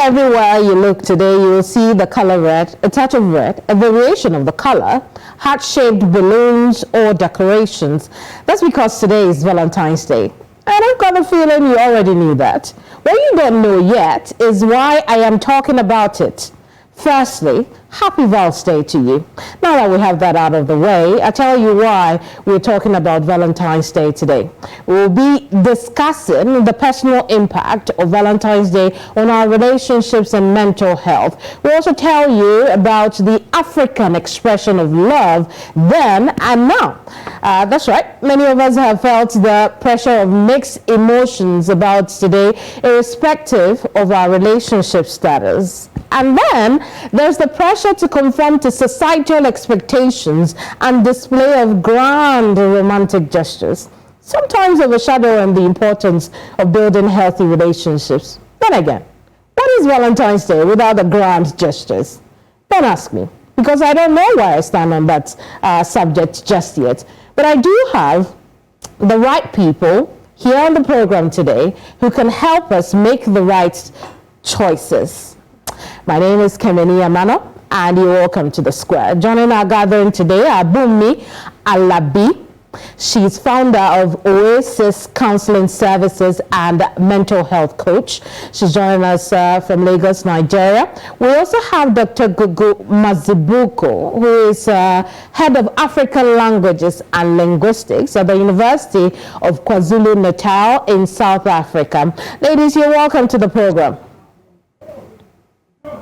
everywhere you look today, you will see the color red, a touch of red, a variation of the color, heart-shaped balloons or decorations. That's because today is Valentine's Day. And I've got a feeling you already knew that. What you don't know yet is why I am talking about it. Firstly, happy Val's Day to you. Now that we have that out of the way, I tell you why we're talking about Valentine's Day today. We'll be discussing the personal impact of Valentine's Day on our relationships and mental health. We'll also tell you about the African expression of love then and now. That's right, many of us have felt the pressure of mixed emotions about today, irrespective of our relationship status. And then there's the pressure to conform to societal expectations and display of grand romantic gestures, sometimes overshadowing the importance of building healthy relationships. Then again, what is Valentine's Day without the grand gestures? Don't ask me, because I don't know where I stand on that subject just yet. But I do have the right people here on the program today who can help us make the right choices. My name is Keminni Amanor, and you're welcome to the square. Joining our gathering today are Bunmi Alabi. She's founder of Oasis Counselling Services and mental health coach. She's joining us from Lagos, Nigeria. We also have Dr. Gugu Mazibuko, who is head of African languages and linguistics at the University of KwaZulu-Natal in South Africa. Ladies, you're welcome to the program.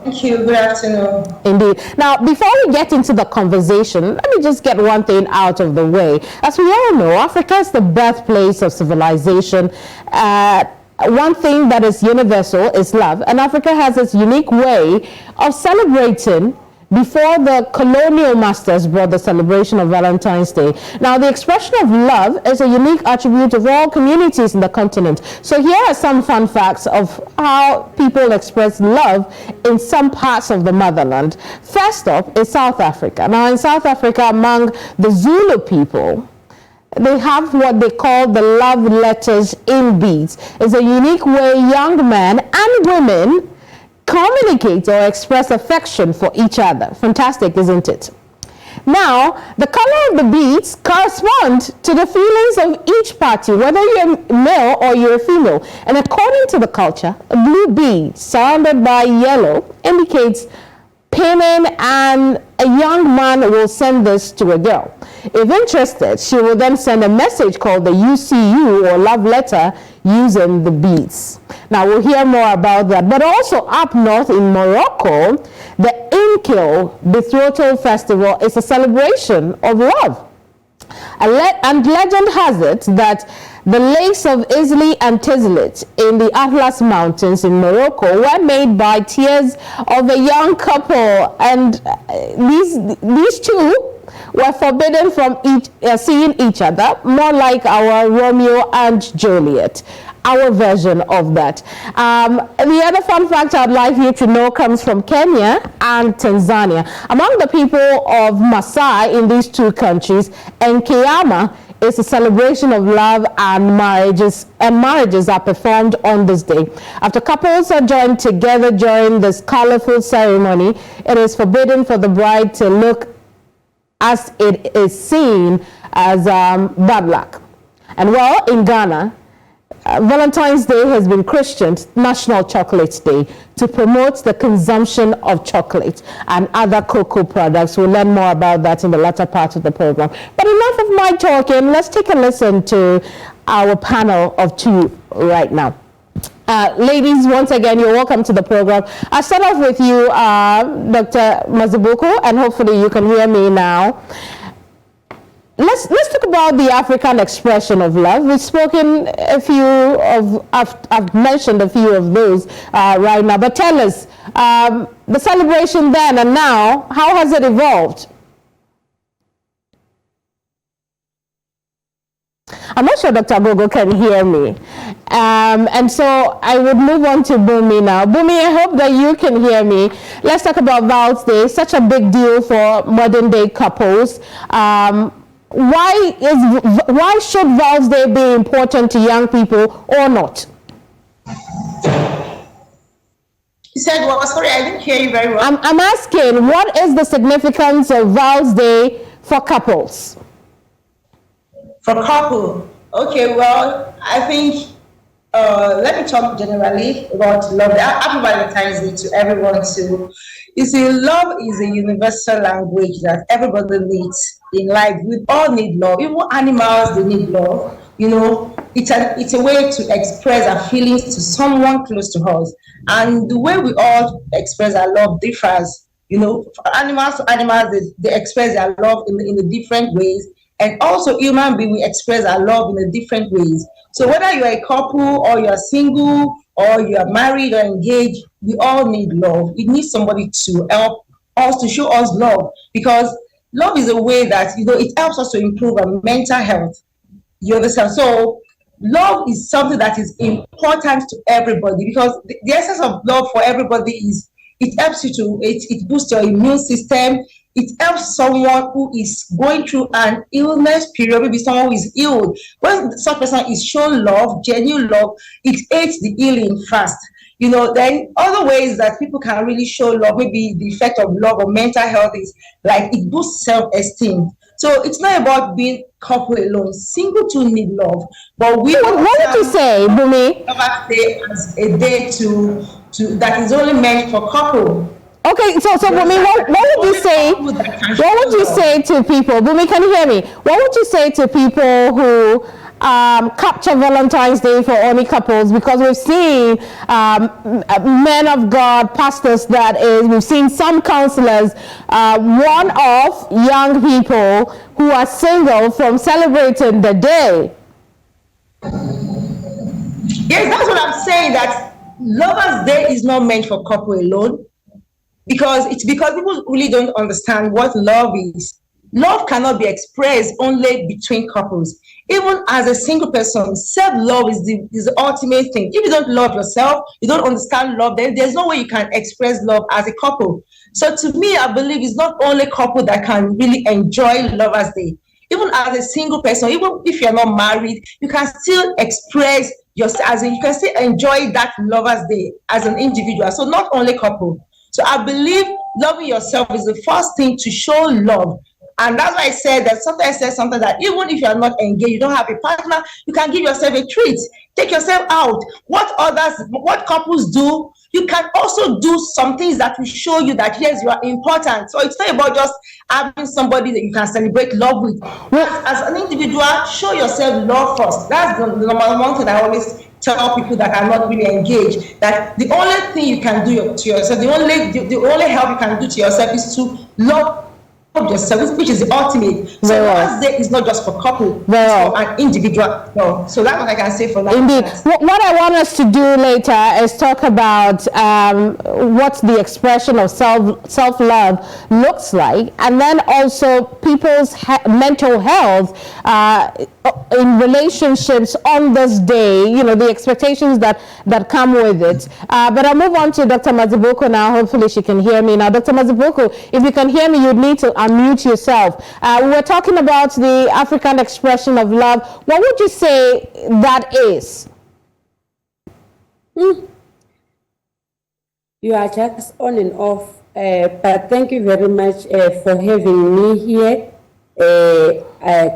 Thank you. Good afternoon. Indeed. Now, before we get into the conversation, let me just get one thing out of the way. As we all know, Africa is the birthplace of civilization. One thing that is universal is love, and Africa has its unique way of celebrating before the colonial masters brought the celebration of Valentine's Day. Now, the expression of love is a unique attribute of all communities in the continent. So here are some fun facts of how people express love in some parts of the motherland. First up is South Africa. Now, in South Africa, among the Zulu people, they have what they call the love letters in beads. It's a unique way young men and women communicate or express affection for each other. Fantastic, isn't it? Now, the color of the beads correspond to the feelings of each party, whether you're male or you're female. And according to the culture, a blue bead surrounded by yellow indicates pinning, and a young man will send this to a girl. If interested, she will then send a message called the UCU or love letter using the beads. Now we'll hear more about that. But also up north in Morocco, the Inkil Betrothal Festival is a celebration of love. And legend has it that the lakes of Isli and Tizlit in the Atlas Mountains in Morocco were made by tears of a young couple, and these two were forbidden from seeing each other, more like our Romeo and Juliet, our version of that. The other fun fact I'd like you to know comes from Kenya and Tanzania. Among the people of Maasai in these two countries, Nkiyama is a celebration of love, and marriages are performed on this day. After couples are joined together during this colorful ceremony, it is forbidden for the bride to look as it is seen as bad luck. And well, in Ghana, Valentine's Day has been christened National Chocolate Day to promote the consumption of chocolate and other cocoa products. We'll learn more about that in the latter part of the program. But enough of my talking. Let's take a listen to our panel of two right now. Ladies, once again, you're welcome to the program. I'll start off with you, Dr. Mazibuko, and hopefully you can hear me now. Let's talk about the African expression of love. We've spoken I've mentioned a few of those right now, but tell us, the celebration then and now, how has it evolved? I'm not sure Dr. Gugu can hear me. And so I would move on to Bunmi now. Bunmi, I hope that you can hear me. Let's talk about Val's Day, such a big deal for modern day couples. Why should Val's Day be important to young people or not? You said, well, sorry, I didn't hear you very well. I'm asking, what is the significance of Val's Day for couples? For couple, okay, well, I think, let me talk generally about love. Happy Valentine's Day to everyone too. You see, love is a universal language that everybody needs in life. We all need love. Even animals, they need love. You know, it's a way to express our feelings to someone close to us. And the way we all express our love differs. You know, for animals to animals, they express their love in the different ways. And also human beings, we express our love in the different ways. So whether you're a couple or you're single or you're married or engaged, we all need love. We need somebody to help us, to show us love, because love is a way that, you know, it helps us to improve our mental health. You understand? So love is something that is important to everybody, because the essence of love for everybody is it helps you to, it boosts your immune system. It helps someone who is going through an illness period, maybe someone who is ill. When such person is shown love, genuine love, it aids the healing fast. You know, then other ways that people can really show love, maybe the effect of love on mental health is like it boosts self-esteem. So it's not about being couple alone. Single too need love. But we what would you say, Bunmi? Love Day as a day to that is only meant for couple. Okay, so Bunmi, what would you say? What would you say to people? Bunmi, can you hear me? What would you say to people who capture Valentine's Day for only couples? Because we've seen men of God, pastors, that is, we've seen some counselors warn off young people who are single from celebrating the day. Yes, that's what I'm saying, that Lovers' Day is not meant for couple alone. Because people really don't understand what love is. Love cannot be expressed only between couples. Even as a single person, self-love is the ultimate thing. If you don't love yourself, you don't understand love, then there's no way you can express love as a couple. So to me, I believe it's not only couple that can really enjoy Lovers' Day. Even as a single person, even if you're not married, you can still express yourself, as in you can still enjoy that Lovers' Day as an individual. So not only couple. So I believe loving yourself is the first thing to show love. And that's why I said that sometimes I said something that even if you are not engaged, you don't have a partner, you can give yourself a treat. Take yourself out. What couples do, you can also do some things that will show you that, yes, you are important. So it's not about just having somebody that you can celebrate love with. As an individual, show yourself love first. That's the number one thing I always tell people that are not really engaged, that the only thing you can do to yourself, the only help you can do to yourself is to love yourself, which is the ultimate. So Lovers' Day is not just for couple, it's for an individual. No. So that's what I can say for that. Indeed. What I want us to do later is talk about what the expression of self-love looks like, and then also people's mental health in relationships on this day, you know, the expectations that come with it. But I'll move on to Dr. Mazibuko now. Hopefully she can hear me now. Dr. Mazibuko, if you can hear me, you'd need to unmute yourself. We were talking about the African expression of love. What would you say that is? You are just on and off, but thank you very much for having me here.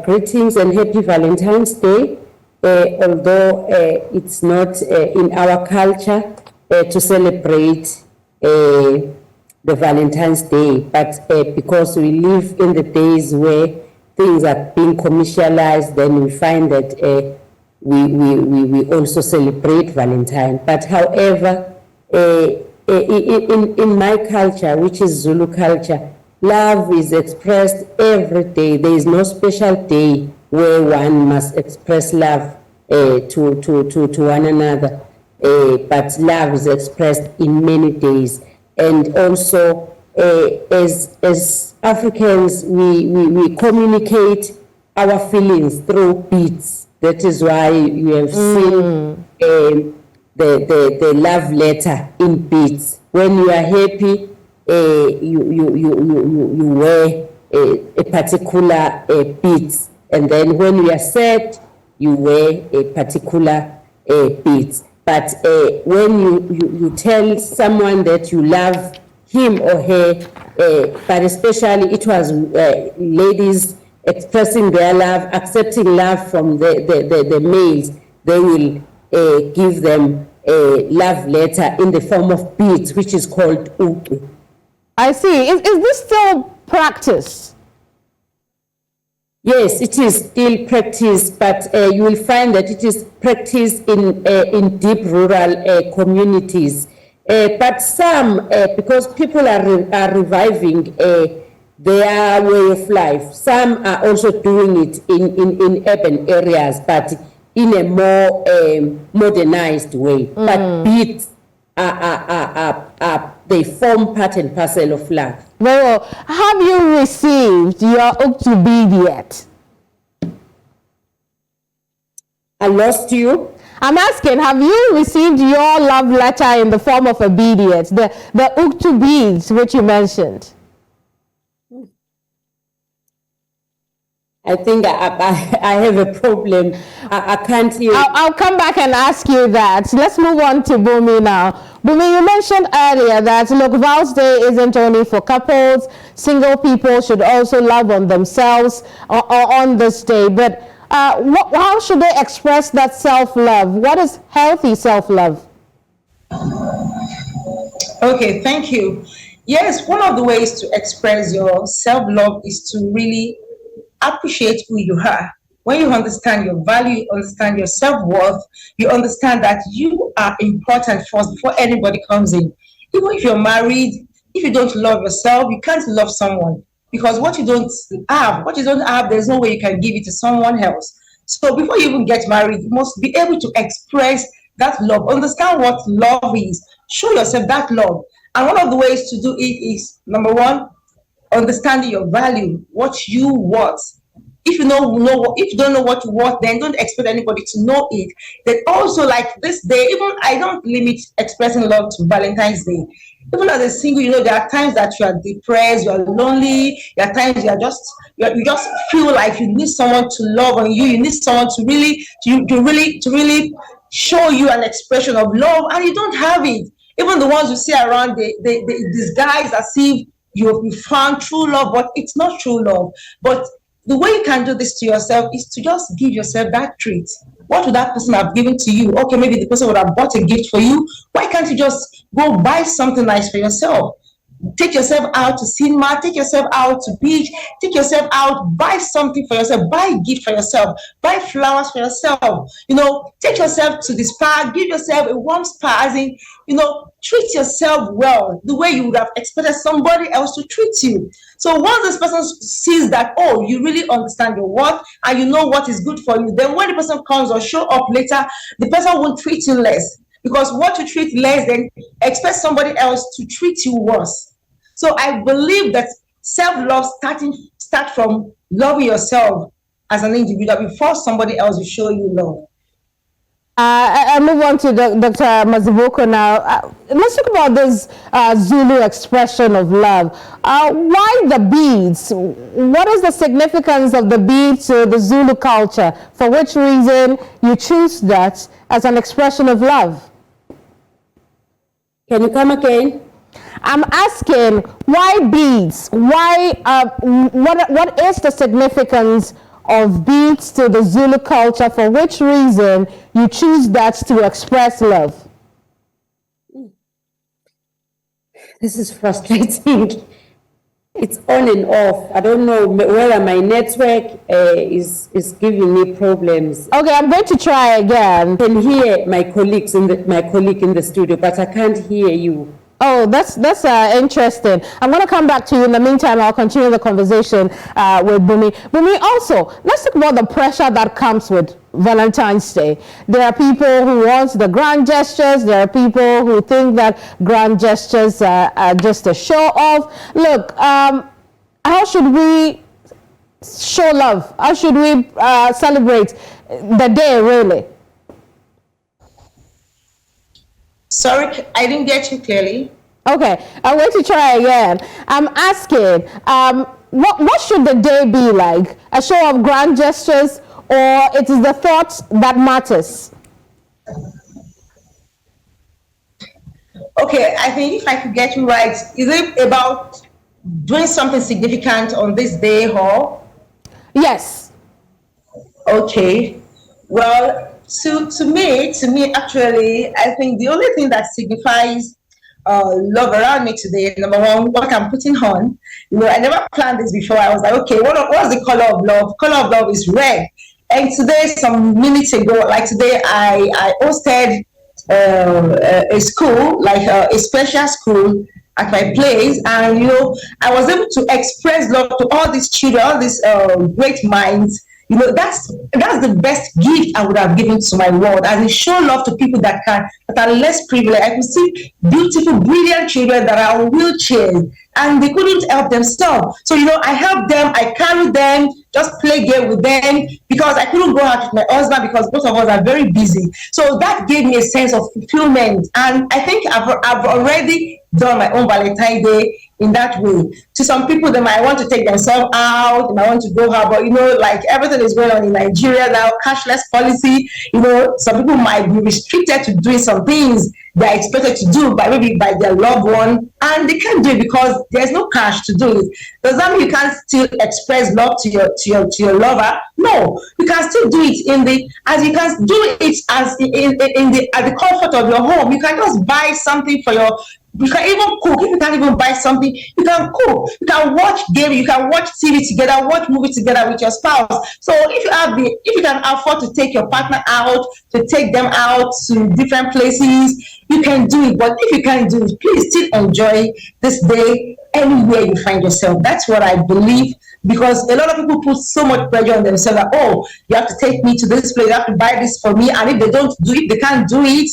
Greetings and happy Valentine's Day, although it's not in our culture to celebrate the Valentine's Day, but because we live in the days where things are being commercialized, then we find that we also celebrate Valentine. But however, in my culture, which is Zulu culture, love is expressed every day. There is no special day where one must express love to one another, but love is expressed in many days. And also, as Africans, we communicate our feelings through beats. That is why you have seen the love letter in beats. When you are happy, you wear a particular beads, and then when you are sad, you wear a particular beads. But when you tell someone that you love him or her, but especially it was ladies expressing their love, accepting love from the males, they will give them a love letter in the form of beads, which is called uku. I see. Is this still practice? Yes, it is still practiced, but you will find that it is practiced in deep rural communities. But some, because people are reviving their way of life, some are also doing it in urban areas, but in a more modernized way. But beads they form part and parcel of love. Very well. Have you received your Uktu bead yet? I lost you. I'm asking, have you received your love letter in the form of a bead yet? The Uktu beads which you mentioned. I think I have a problem. I can't hear. I'll come back and ask you that. Let's move on to Bunmi now. Bunmi, you mentioned earlier that, look, Val's Day isn't only for couples. Single people should also love on themselves on this day. But how should they express that self-love? What is healthy self-love? Okay, thank you. Yes, one of the ways to express your self-love is to really appreciate who you are. When you understand your value, you understand your self-worth, you understand that you are important first before anybody comes in. Even if you're married, if you don't love yourself, you can't love someone, because what you don't have, there's no way you can give it to someone else. So before you even get married, you must be able to express that love, understand what love is, show yourself that love. And one of the ways to do it is, number one, understanding your value, what you want. If you if you don't know what you want, then don't expect anybody to know it. Then also, like this day, even I don't limit expressing love to Valentine's Day. Even as a single, there are times that you are depressed, you are lonely. There are times you just feel like you need someone to love on you. You need someone to really show you an expression of love, and you don't have it. Even the ones you see around, they disguise as if you found true love, but it's not true love. But the way you can do this to yourself is to just give yourself that treat. What would that person have given to you? Okay, maybe the person would have bought a gift for you. Why can't you just go buy something nice for yourself? Take yourself out to cinema, take yourself out to beach, take yourself out, buy something for yourself, buy a gift for yourself, buy flowers for yourself, take yourself to the spa, give yourself a warm spa, as in, treat yourself well, the way you would have expected somebody else to treat you. So once this person sees that, oh, you really understand your worth and you know what is good for you, then when the person comes or show up later, the person won't treat you less. Because what you treat less, then expect somebody else to treat you worse. So I believe that self-love start from loving yourself as an individual before somebody else will show you love. I move on to Dr. Mazibuko now. Let's talk about this Zulu expression of love. Why the beads? What is the significance of the beads to the Zulu culture? For which reason you choose that as an expression of love? Can you come again? I'm asking, why beads? Why? What is the significance of beads to the Zulu culture? For which reason you choose that to express love? This is frustrating. It's on and off. I don't know whether my network is giving me problems. Okay, I'm going to try again. I can hear my colleague in the studio, but I can't hear you. Oh, that's interesting. I'm going to come back to you. In the meantime, I'll continue the conversation with Bunmi. Bunmi, also, let's talk about the pressure that comes with Valentine's Day. There are people who want the grand gestures. There are people who think that grand gestures are just a show off. Look, how should we show love? How should we celebrate the day, really? Sorry, I didn't get you clearly. Okay, I'm going to try again. I'm asking, what should the day be like? A show of grand gestures, or it is the thought that matters? Okay, I think if I could get you right, is it about doing something significant on this day or? Yes. Okay. Well, to me, actually, I think the only thing that signifies love around me today, number one, what I'm putting on. I never planned this before. I was like, okay, what's the color of love? Color of love is red. And today, some minutes ago, like today, I hosted a school, like a special school at my place, and I was able to express love to all these children, all these great minds. That's the best gift I would have given to my world, as it show love to people that are less privileged. I could see beautiful, brilliant children that are on wheelchairs and they couldn't help themselves. So I helped them, I carried them, just play game with them, because I couldn't go out with my husband because both of us are very busy. So that gave me a sense of fulfillment, and I think I've already done my own Valentine Day in that way. To some people, they might want to take themselves out, they might want to go out, but like everything is going on in Nigeria now, cashless policy, some people might be restricted to doing some things they're expected to do maybe by their loved one, and they can't do it because there's no cash to do it. Does that mean you can't still express love to your lover? No, you can still do it as you can do it as at the comfort of your home. You can just buy something for you can even cook. If you can't even buy something, you can cook. You can watch game. You can watch TV together, watch movie together with your spouse. So if you can afford to take your partner out, to take them out to different places, you can do it. But if you can't do it, please still enjoy this day anywhere you find yourself. That's what I believe, because a lot of people put so much pressure on themselves that, oh, you have to take me to this place, you have to buy this for me, and if they don't do it, they can't do it,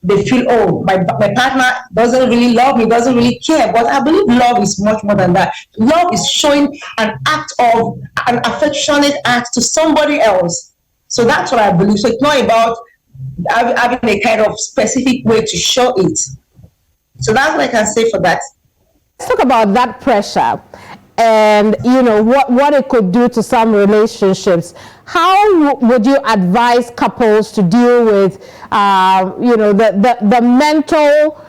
they feel, oh, my partner doesn't really love me, doesn't really care. But I believe love is much more than that. Love is showing an affectionate act to somebody else. So that's what I believe. So it's not about having a kind of specific way to show it. So that's what I can say for that. Let's talk about that pressure and what it could do to some relationships. How would you advise couples to deal with the mental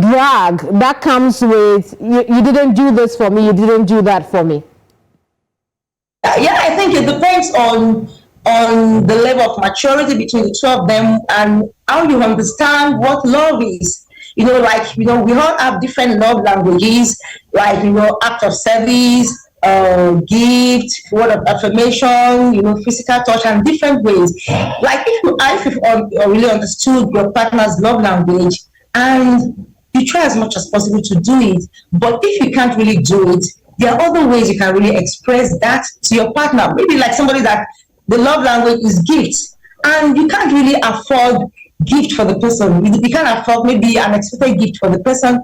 drag that comes with you didn't do this for me, you didn't do that for me? Yeah, I think it depends on the level of maturity between the two of them and how you understand what love is. We all have different love languages, like, act of service, gift, word of affirmation, physical touch, and different ways. Like, if you've really understood your partner's love language, and you try as much as possible to do it, but if you can't really do it, there are other ways you can really express that to your partner. Maybe like somebody that the love language is gifts, and you can't really afford gift for the person. You can't afford maybe an expected gift for the person.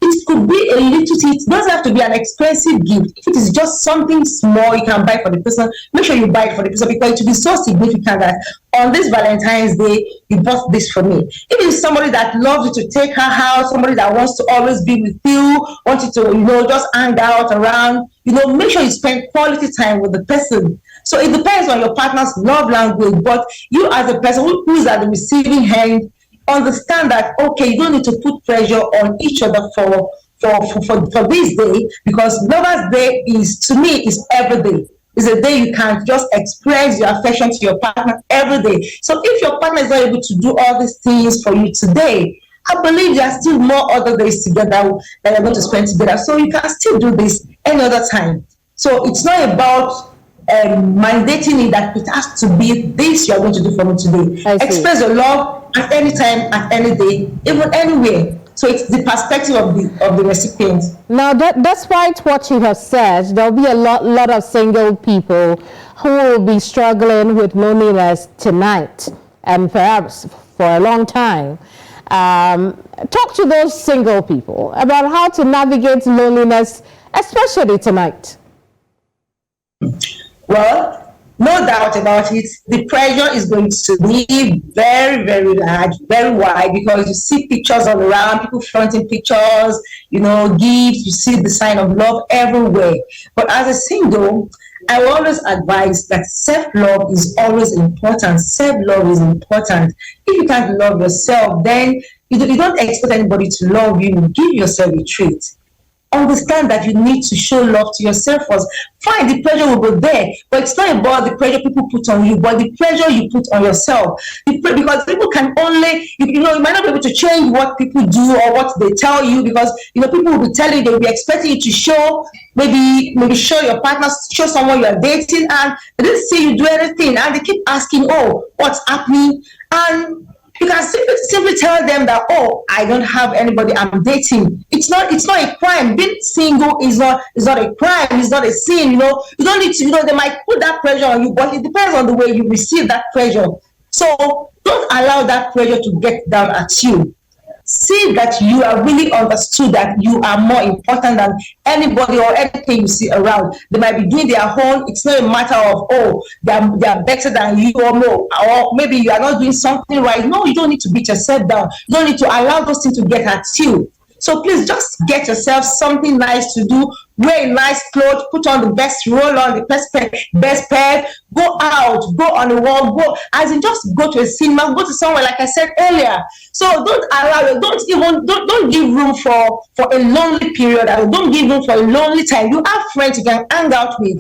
It could be a little, it doesn't have to be an expensive gift. If it is just something small you can buy for the person, make sure you buy it for the person, because it will be so significant that on this Valentine's Day, you bought this for me. If it's somebody that loves you to take her out, somebody that wants to always be with you, wants you to, just hang out around, make sure you spend quality time with the person. So it depends on your partner's love language, but you as a person who is at the receiving end, understand that, okay, you don't need to put pressure on each other for this day, because Lovers Day to me is every day. It's a day you can just express your affection to your partner every day. So if your partner is not able to do all these things for you today, I believe there are still more other days together that you're going to spend together. So you can still do this any other time. So it's not about mandating it that it has to be this you're going to do for me today. Express your love at any time, at any day, even anywhere. So it's the perspective of the recipient. Now, despite what you have said, there'll be a lot of single people who will be struggling with loneliness tonight and perhaps for a long time. Talk to those single people about how to navigate loneliness, especially tonight. Well, no doubt about it, the pressure is going to be very, very large, very wide, because you see pictures all around, people flaunting pictures, gifts, you see the sign of love everywhere. But as a single, I will always advise that self-love is always important. Self-love is important. If you can't love yourself, then you don't expect anybody to love you. Give yourself a treat. Understand that you need to show love to yourself first. Fine, the pressure will be there, but it's not about the pressure people put on you, but the pressure you put on yourself. Because people can only, you might not be able to change what people do or what they tell you, because people will be telling you, they'll be expecting you to show, maybe show your partner, show someone you are dating, and they didn't see you do anything, and they keep asking, oh, what's happening? And you can simply tell them that, oh, I don't have anybody I'm dating. It's not a crime. Being single is not a crime. It's not a sin. You don't need to. They might put that pressure on you, but it depends on the way you receive that pressure. So don't allow that pressure to get down at you. See that you are really understood, that you are more important than anybody or anything you see around. They might be doing their own. It's not a matter of, oh, they are better than you, or no, or maybe you are not doing something right. No, you don't need to beat yourself down. You don't need to allow those things to get at you. So please just get yourself something nice to do. Wear nice clothes, put on the best roll on, the best pair, go out, go on a walk, just go to a cinema, go to somewhere, like I said earlier. So don't give room for a lonely period, or don't give room for a lonely time. You have friends you can hang out with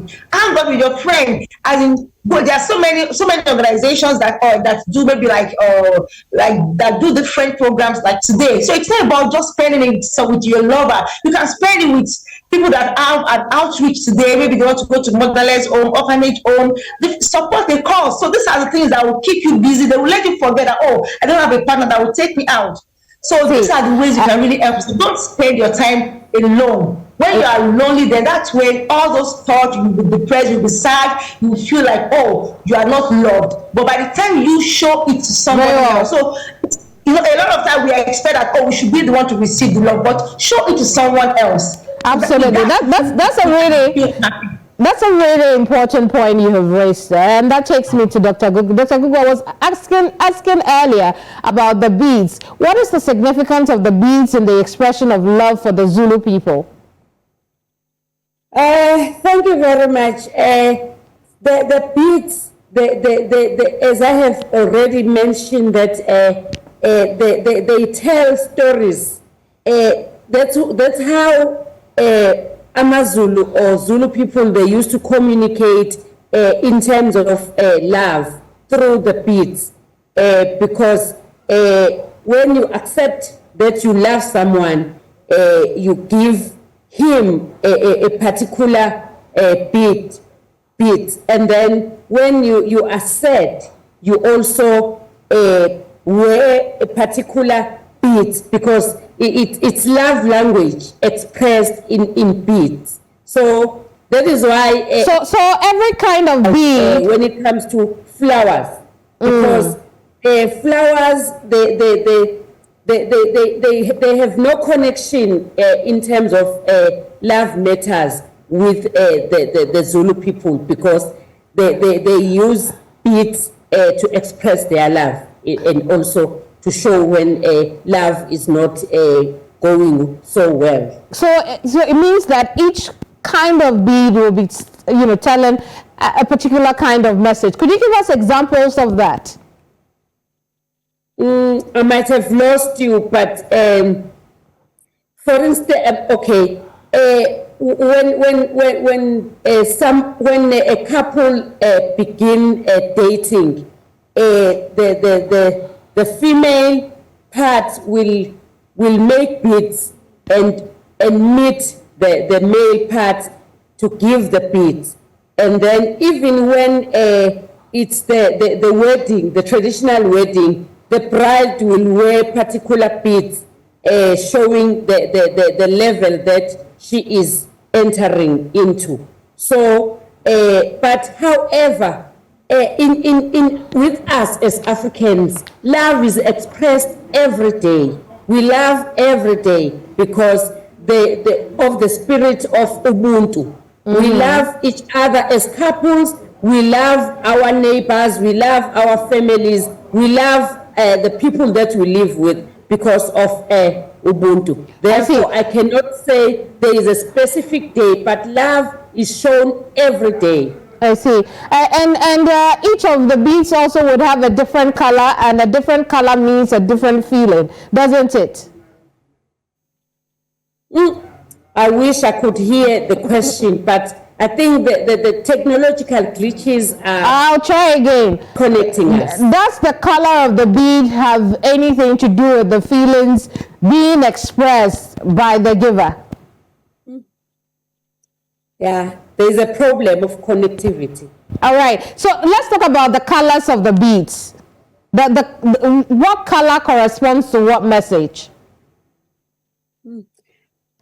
your friend, but there are so many organizations that do maybe like that do different programs like today. So it's not about just spending it with your lover. You can spend it with people that have an outreach today. Maybe they want to go to motherless home, orphanage home. They support the cause. So these are the things that will keep you busy. They will let you forget that, oh, I don't have a partner that will take me out. So these are the ways you can really help. So don't spend your time alone. When you are lonely, then that's when all those thoughts, you will be depressed, you will be sad, you will feel like, oh, you are not loved. But by the time you show it to somebody else, so a lot of time we expect that, oh, we should be the one to receive the love, but show it to someone else. Absolutely. That's a really important point you have raised there, and that takes me to Dr. Gugu. Dr. Gugu, I was asking earlier about the beads. What is the significance of the beads in the expression of love for the Zulu people? Thank you very much. The beads, as I have already mentioned, that they tell stories. That's how Amazulu or Zulu people, they used to communicate in terms of love through the beads, because when you accept that you love someone, you give him a particular bead, and then when you are sad, you also wear a particular bead, because it's love language expressed in beads. So that is why so every kind of bead, when it comes to flowers, because flowers they have no connection in terms of love matters with the Zulu people, because they use beads to express their love, and also to show when love is not going so well. So it means that each kind of bead will be, telling a particular kind of message. Could you give us examples of that? I might have lost you, but for instance, okay, when a couple begin dating, the female part will make beads and meet the male part to give the beads, and then even when it's the wedding, the traditional wedding, the bride will wear particular beads showing the level that she is entering into. So, but however, with us as Africans, love is expressed every day. We love every day because of the spirit of Ubuntu. We love each other as couples. We love our neighbors. We love our families. We love the people that we live with because of Ubuntu. Therefore, I cannot say there is a specific day, but love is shown every day. I see. And each of the beads also would have a different color, and a different color means a different feeling, doesn't it? I wish I could hear the question, but I think the technological glitches are I'll try again. Connecting us. Does the color of the bead have anything to do with the feelings being expressed by the giver? Yeah, there's a problem of connectivity. All right, so let's talk about the colors of the beads. What color corresponds to what message?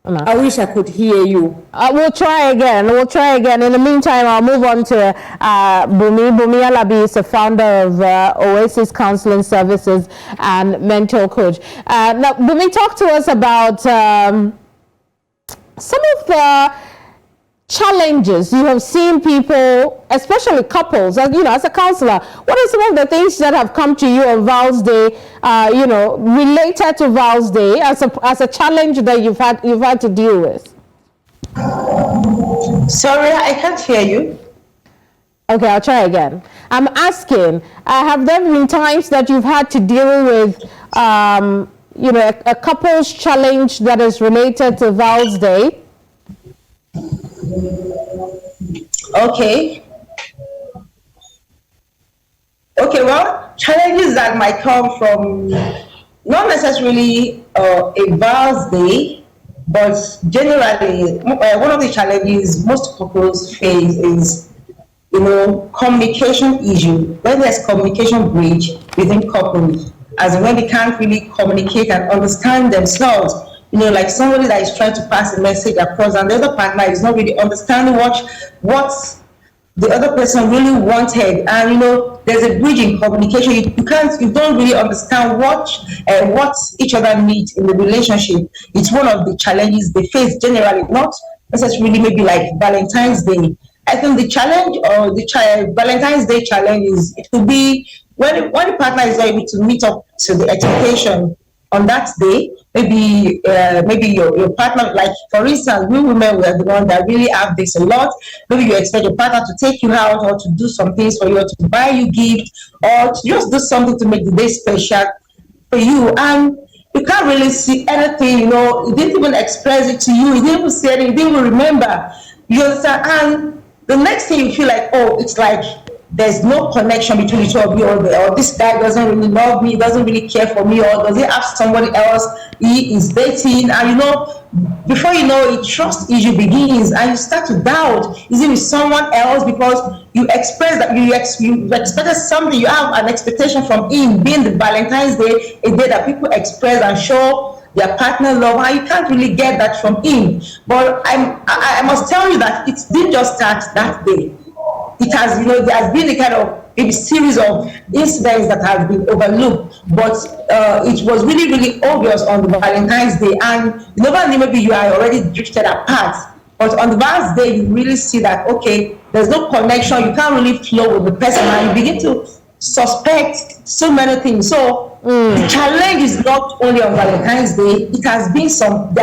I wish I could hear you. We'll try again. In the meantime, I'll move on to Bunmi Alabi is the founder of Oasis Counselling Services and mentor coach. Now, Bunmi, talk to us about some of the challenges you have seen people, especially couples, as a counselor. What are some of the things that have come to you on Val's Day, related to Val's Day as a challenge that you've had to deal with? Sorry, I can't hear you. Okay, I'll try again. I'm asking, have there been times that you've had to deal with, a couple's challenge that is related to Val's Day? Okay, well, challenges that might come from not necessarily a Val's Day, but generally, one of the challenges most couples face is, communication issue. When there's communication breach within couples, as when they can't really communicate and understand themselves. Like somebody that is trying to pass a message across, and the other partner is not really understanding what the other person really wanted, and there's a bridge in communication. You don't really understand what each other needs in the relationship. It's one of the challenges they face generally, not necessarily maybe like Valentine's Day. I think the challenge or the Valentine's Day challenge is it could be when the partner is not able to meet up to the expectation on that day. Maybe your partner, like for instance, we women were the one that really have this a lot. Maybe you expect your partner to take you out or to do some things for you, or to buy you gift, or to just do something to make the day special for you, and you can't really see anything. He didn't even express it to you. He didn't even say it. He didn't even remember. You understand? And the next thing you feel like, it's like there's no connection between the two of you, or this guy doesn't really love me, doesn't really care for me, or does he have somebody else he is dating? And before you know it, trust issue begins, and you start to doubt, is it with someone else? Because you express that you expected something, you have an expectation from him, being the Valentine's Day, a day that people express and show their partner love, and you can't really get that from him. But I must tell you that it didn't just start that day. It has, there has been a kind of maybe series of incidents that have been overlooked, but it was really, really obvious on the Valentine's Day, and maybe you are already drifted apart, but on the Valentine's Day, you really see that, okay, there's no connection, you can't really flow with the person, and you begin to suspect so many things. So the challenge is not only on Valentine's Day, there's been some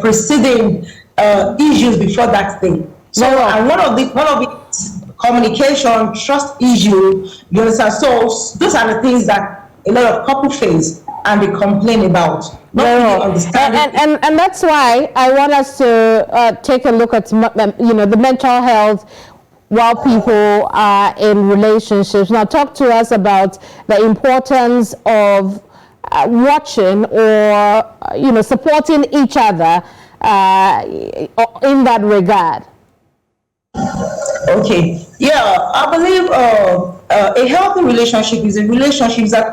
preceding issues before that day. So, and one of the communication, trust issue, you understand? So those are the things that a lot of couples face and they complain about. Not really understanding. And that's why I want us to take a look at the mental health while people are in relationships. Now, talk to us about the importance of watching or supporting each other in that regard. Okay, yeah, I believe a healthy relationship is an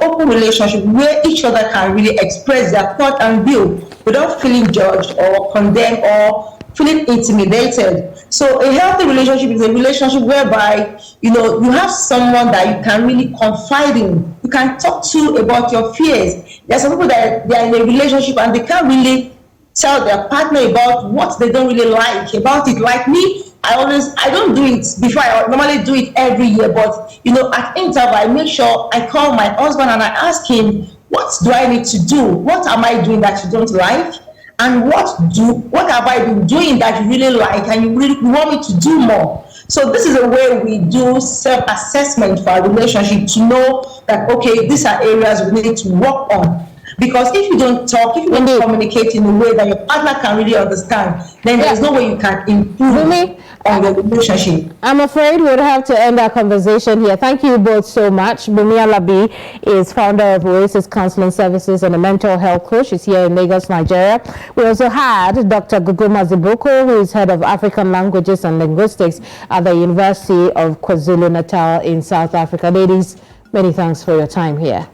open relationship where each other can really express their thought and view without feeling judged or condemned or feeling intimidated. So a healthy relationship is a relationship whereby you have someone that you can really confide in, you can talk to about your fears. There are some people that they are in a relationship and they can't really tell their partner about what they don't really like about it. Like me, I don't do it before. I normally do it every year, but at interval I make sure I call my husband and I ask him, what do I need to do? What am I doing that you don't like? And what have I been doing that you really like and you really want me to do more? So this is a way we do self-assessment for our relationship to know that, okay, these are areas we need to work on. Because if you don't talk, if you don't communicate in a way that your partner can really understand, then there's no way you can improve on the relationship. I'm afraid we'll have to end our conversation here. Thank you both so much. Bunmi Alabi is founder of Oasis Counselling Services and a mental health coach. She's here in Lagos, Nigeria. We also had Dr. Gugu Mazibuko, who is head of African Languages and Linguistics at the University of KwaZulu-Natal in South Africa. Ladies, many thanks for your time here.